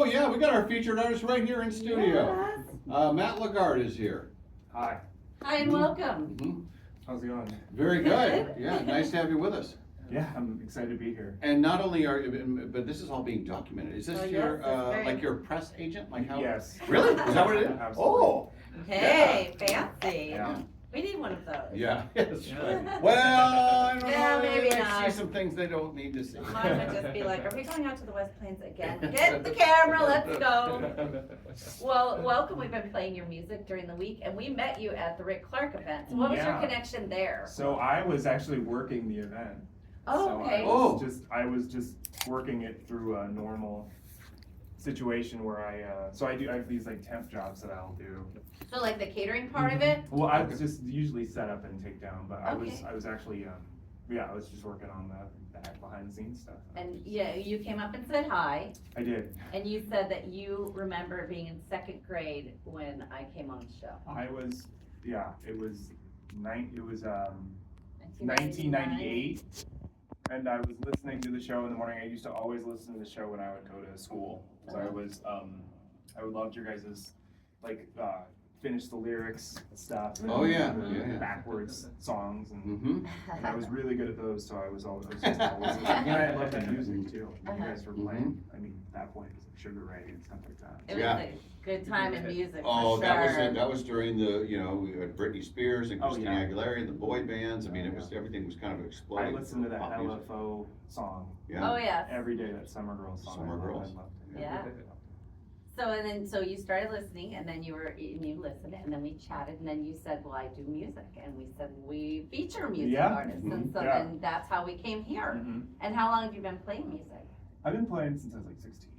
Oh yeah, we got our featured artist right here in studio. Yes. Matt Lagarde is here. Hi, Hi and welcome. Mhm. how's it going? Very good. Yeah, nice to have you with us. Yeah, I'm excited to be here. And not only are, but this is all being documented. Is this Oh, yes, your it's very- like your press agent? Like how? Yes. Really? Is that what it is? Absolutely. Oh. Hey, fancy. Yeah. We need one of those. Yeah. That's right. Well, I don't Yeah, know. maybe They not. see some things they don't need to see. Mine would just be like, are we going out to the West Plains again? Get the camera, let's go. Well, welcome. We've been playing your music during the week, and we met you at the Rick Clark event. So what was your Yeah. connection there? So I was actually working the event. Oh, So okay. I was just working it through a normal situation where I have these like temp jobs that I'll do. So like the catering part of it? Well, I just usually set up and take down, but Okay. I was actually I was just working on the back behind the scenes stuff. And yeah, you came up and said hi, I did. and you said that you remember being in second grade when I came on the show. It was 1998. And I was listening to the show in the morning. I used to always listen to the show when I would go to school. So I would love your guys's finish the lyrics stuff. And Oh, yeah. the Yeah. backwards songs, and Mm-hmm. I was really good at those. So I was just always listening. And I loved the music too. You guys were playing. I mean, at that point it was like Sugar Ray and stuff like that. It was Yeah. a good time in music, Oh, for that was sure. it. That was during the, we had Britney Spears and Oh, Christina yeah. Aguilera and the boy bands. I mean, Oh, yeah. everything was kind of I exploding. listened to that Pop music. LFO song Oh, yeah. every day. That Summer Girls song. Summer I Girls. loved it. Yeah. So you started listening, and then you listened, and then we chatted, and then you said, well, I do music, and we said, we feature music Yeah. artists, and so Yeah. then that's how we came here. Mhm. And how long have you been playing music? I've been playing since I was like 16.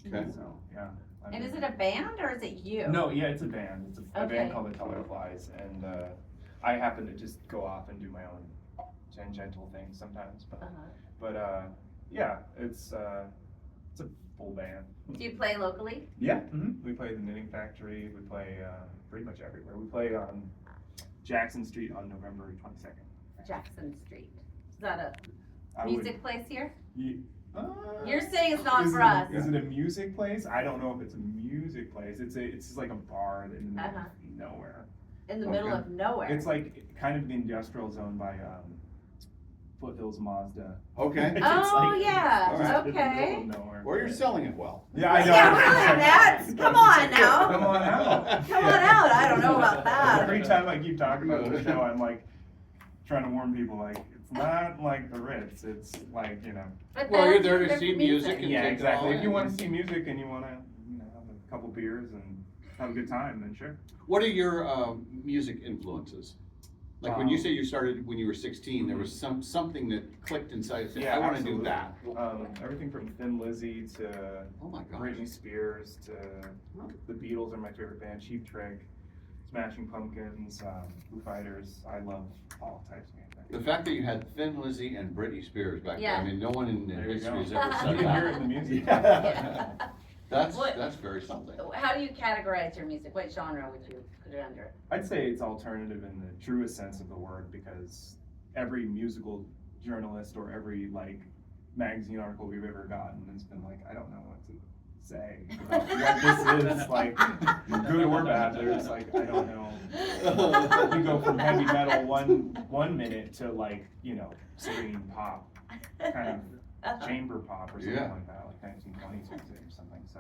Okay. So yeah. And is it a band, or is it you? No, yeah, it's a band. It's a Okay. band called the Colorflies, and I happen to just go off and do my own tangential things sometimes. But yeah, it's a full band. Do you play locally? Yeah. We play the Knitting Factory. We play pretty much everywhere. We play on Jackson Street on November 22nd. Jackson Street. Is that I a would- music place here? uh, You're saying it's not is for it, us. Is it a music place? I don't know if it's a music place. It's just like a bar in the middle Uh-huh. of nowhere. In the middle Okay. of nowhere. It's like kind of the industrial zone by Foothills Mazda. Okay. It's Oh, like- yeah, it's just in the okay. middle of nowhere. Or you're selling it well. Yeah, I know. Yeah, really, Matt. Come on now. Come on out. Come on out. I don't know about that. Every time I keep talking about the show, I'm like trying to warn people, like, it's not like the Ritz. It's like, But Well, you're that's there to different see music and Yeah, take it exactly. all If you in. want to see music and you want to, have a couple beers and have a good time, then sure. What are your music influences? Like when you say you started when you were 16, there was something that clicked inside. Said, I want to do absolutely. that. Everything from Thin Lizzy to Oh my gosh. Britney Spears to the Beatles are my favorite band. Cheap Trick, Smashing Pumpkins, Foo Fighters. I love all types of music. The fact that you had Thin Lizzy and Britney Spears back Yeah. then, I mean, no one in There you history go. has ever You said can hear it that. in the music. Yeah. That's What- very something. How do you categorize your music? What genre would you put it under? I'd say it's alternative in the truest sense of the word, because every musical journalist or every magazine article we've ever gotten has been like, I don't know what to say about what this is, like, good or bad. They're just like, I don't know. You go from heavy metal one minute to serene pop, kind of chamber pop or something Yeah. like that, like 1920s music or something. So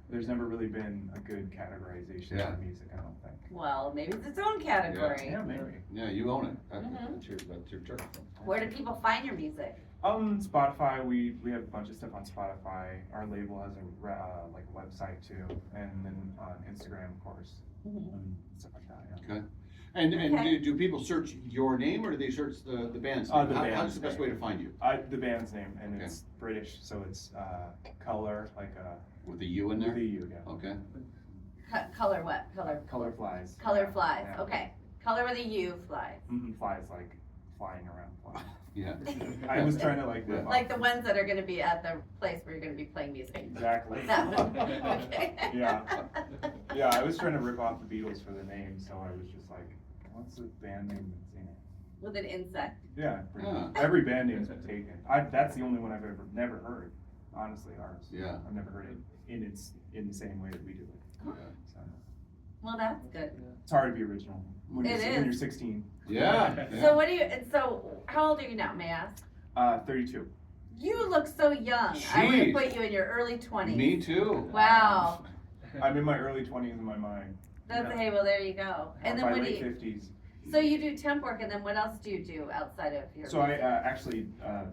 there's never really been a good categorization Yeah. of music, I don't think. Well, maybe it's its own category. Yeah, maybe. Yeah, you own it. Mhm. That's your turf. Where do people find your music? Spotify, we have a bunch of stuff on Spotify. Our label has a website too, and then on Instagram, of course, and stuff like that. Yeah. Okay. And Okay. do people search your name or do they search the band's Oh, name? the How's band's the best name. way to find you? The band's name, and Okay. it's British, so it's Color, With the U in with there? a U, yeah. Okay. Color what? Color. Color Flies. Color Yeah. flies. Yeah. Okay. Color with a U flies. Flies like flying around. Flies. Yeah. I was trying to rip Like off- the ones that are going to be at the place where you're going to be playing music. Exactly. That one. Okay. Yeah. Yeah, I was trying to rip off the Beatles for the name, so I was just like, what's the band name that's in it? With an insect. Yeah, pretty Ah. much. Every band name's been taken. That's the only one I've never heard. Honestly, ours. Yeah. I've never heard it in the same way that we do it. So, Well, that's good. it's hard to be original when It when you're is. 16. Yeah. So what do you, and so how old are you now, may I ask? 32. You look so young. I would have Jeez. put you in your early 20s. Me too. Wow. I'm in my early 20s in my mind. That's, hey, well, there you go. And then by what do late you, 50s. so you do temp work, and then what else do you do outside of your? So I actually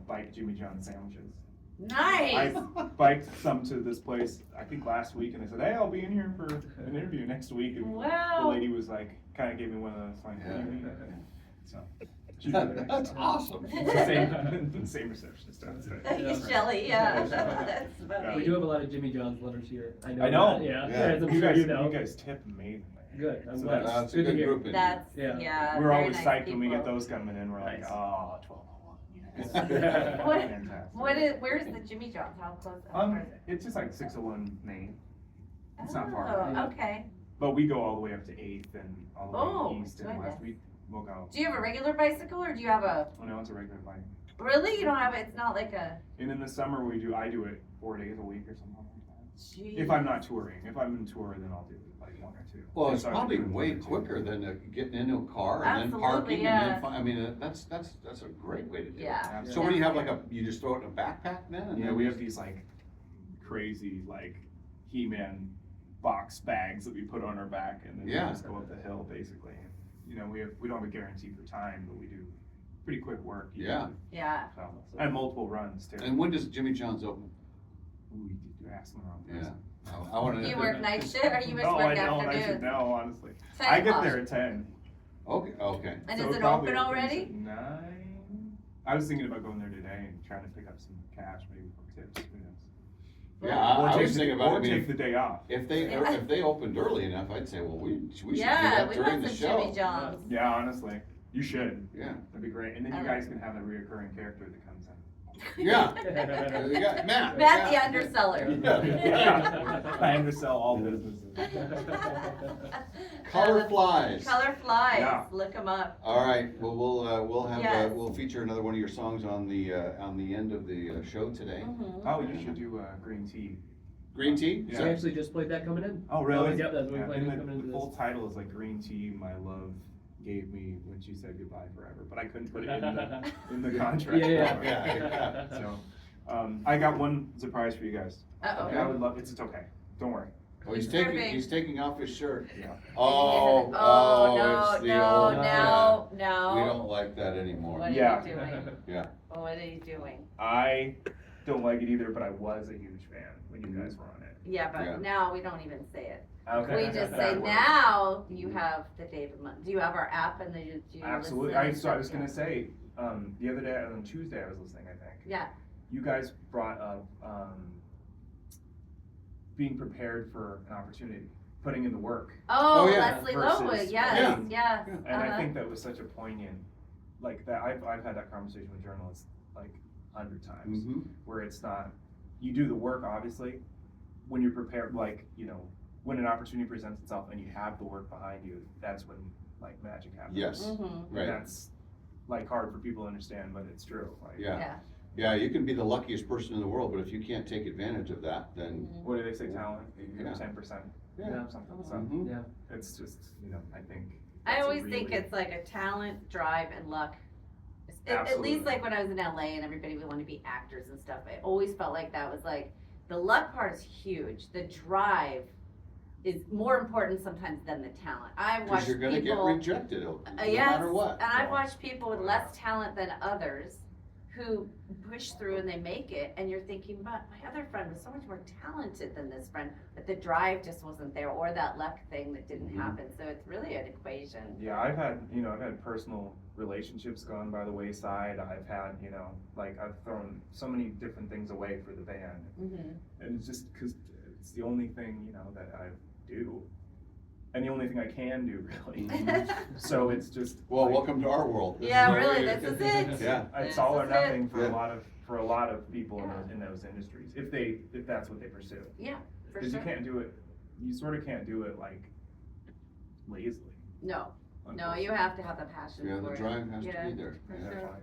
bike Jimmy John's sandwiches. Nice. I biked some to this place, I think last week, and I said, hey, I'll be in here for an interview next week. And the Wow. lady was like, kind of gave me one of those, like, what do you mean? So, she's That's awesome. It's the same receptionist downstairs. Shelly, yeah. That's funny. We do have a lot of Jimmy John's letters here. I know. that, Yeah, Yeah. as I'm You sure guys, you know. you guys tip amazingly. Good, I'm So glad. that's- That's a Good to good hear. group in here. That's, Yeah. yeah. We're very always nice psyched when we get people. those coming in. We're like, Nice. oh, 1201. Yes. What- Fantastic. What is, where's the Jimmy John's? How close? how far is it? It's just like 601 Main. It's not far. Oh, okay. But we go all the way up to 8th and all the way Oh, east, and last goodness. week we'll go. Do you have a regular bicycle, or do you have a, Oh no, it's a regular bike. really? You don't have, it's not like a, And in the summer I do it 4 days a week or something like that. geez. If I'm not touring. If I'm in tour, then I'll do like 1 or 2. Well, it's So I probably do way 1 or 2. quicker than getting into a car and then Absolutely, parking yeah. and then, I mean, that's a great way to do it. Yeah. So what do you have, like you just throw it in a backpack then? And Yeah, then we have these like crazy like He-Man box bags that we put on our back, and then Yeah. we just go up the hill basically. You know, we don't have a guarantee for time, but we do pretty quick work. Yeah. Yeah. So, and multiple runs too. And when does Jimmy John's open? Ooh, you're asking the wrong Yeah. person. I wanna. You work night shift, or you just No, work I don't. I should afternoon? know, honestly. 10 I get o'clock. there at 10. Okay. And so is it probably open opens already? at 9. I was thinking about going there today and trying to pick up some cash, maybe for tips. Who knows? Yeah, I was thinking about, Or I mean, take the day off. if they opened early enough, I'd say, well, we should do Yeah, that we during want the some show. Jimmy John's. Yeah, honestly, you should. Yeah. That'd be great. And then I you like guys can have a reoccurring character that comes in. Yeah. You got Matt. Matt the Yeah. underseller. Yeah. I undersell all businesses. Color flies. Color flies, Yeah. look them up. All right, well, we'll have, Yes. we'll feature another one of your songs on the end of the show today. Mhm. Oh, you should do green tea. Green tea? Yeah. We actually just played that coming in. Oh, really? Yep, that's what we Yeah, played and coming the into full this. title is like Green Tea My Love Gave Me When She Said Goodbye Forever, but I couldn't put it in the contract. Yeah. Yeah. So, I got one surprise for you guys. Uh-oh. I would love, it's okay, don't worry. Oh, he's Dripping. taking off his shirt. Yeah. Oh, no, it's the no, old. no, We no. don't like that anymore. What are Yeah. you doing? Yeah. What are you doing? I don't like it either, but I was a huge fan when you guys were on it. Yeah, but Yeah. now we don't even say it. Okay. We just That say works. now you have the David Munn. Do you have our app and do you Absolutely. listen? So I was gonna say, the other day, on Tuesday, I was listening, I think. Yeah. You guys brought up, being prepared for an opportunity, putting in the work. Oh, Oh, yeah. Leslie Lowood, Versus- yes, Yeah. yes. And uh-huh. I think that was such a poignant, like that, I've had that conversation with journalists like 100 times, Mm-hmm. where it's not, you do the work, obviously, when you're prepared, like, you know, when an opportunity presents itself and you have the work behind you, that's when like magic happens. Yes. Mhm. And Right. that's like hard for people to understand, but it's true. Like, Yeah. Yeah. Yeah, you can be the luckiest person in the world, but if you can't take advantage of that, then. Mhm. What do they say, talent? Yeah. 10%. Yeah. Something. So Mhm. Yeah. it's just, you know, I think. I that's a always think really- it's like a talent, drive, and luck. At Absolutely. least like when I was in LA and everybody would want to be actors and stuff, I always felt like that was like, the luck part is huge. The drive is more important sometimes than the talent. I've Cause watched you're gonna get people, rejected, no yes, matter what. and I've watched people with less talent than others who push through and they make it, and you're thinking, but my other friend was so much more talented than this friend, but the drive just wasn't there, or that luck thing that didn't Mhm. happen. So it's really an equation. Yeah, I've had personal relationships gone by the wayside. I've had, you know, like I've thrown so many different things away for the band. Mm-hmm. And it's just because it's the only thing, you know, that I do. And the only thing I can do, really. So it's just. Well, like, welcome to our world. This Yeah, is really, where this is it. Yeah. It's This all or is nothing for Yeah. a lot of people in those industries, if that's what they pursue. Yeah, for Because sure. you can't do it, you sort of can't do it like lazily. No, you have to have the passion Yeah, for the it. drive has to Yeah, be there. for Yeah. sure.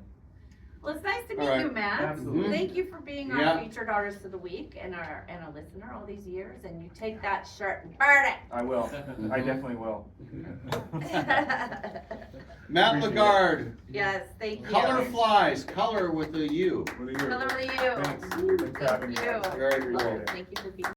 Well, it's nice to All meet right. you, Matt. Absolutely. Thank you for being our Yeah. featured artist of the week and a listener all these years. And you take that shirt and burn I will. I definitely will. it. Matt Appreciate it. Lagarde, Yes, thank you. Color Flies, color with a U. What do you? Color with you. Thanks. Thanks for having me. Thank you. Very cool. Thank you for being